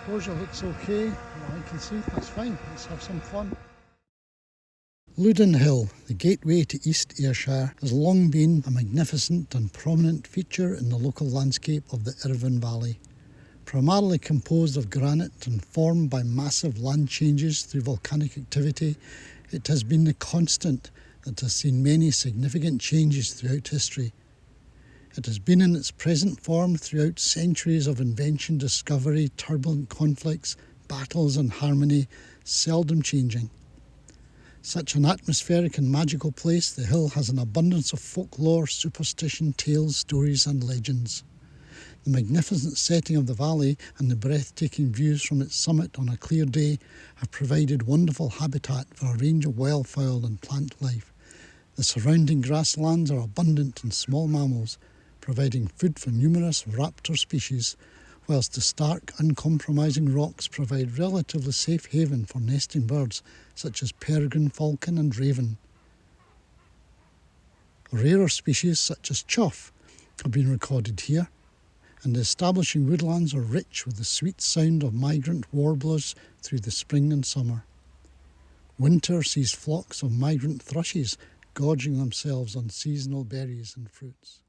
exposure looks okay. Well, I can see that's fine. Let's have some fun. Loudoun Hill, the gateway to East Ayrshire, has long been a magnificent and prominent feature in the local landscape of the Irvine Valley. Primarily composed of granite and formed by massive land changes through volcanic activity, it has been the constant that has seen many significant changes throughout history. It has been in its present form throughout centuries of invention, discovery, turbulent conflicts, battles and harmony, seldom changing. Such an atmospheric and magical place, the hill has an abundance of folklore, superstition, tales, stories and legends. The magnificent setting of the valley and the breathtaking views from its summit on a clear day have provided wonderful habitat for a range of wildfowl and plant life. The surrounding grasslands are abundant in small mammals, providing food for numerous raptor species, whilst the stark, uncompromising rocks provide relatively safe haven for nesting birds such as peregrine falcon and raven. Rarer species such as chough have been recorded here, and the establishing woodlands are rich with the sweet sound of migrant warblers through the spring and summer. Winter sees flocks of migrant thrushes gorging themselves on seasonal berries and fruits.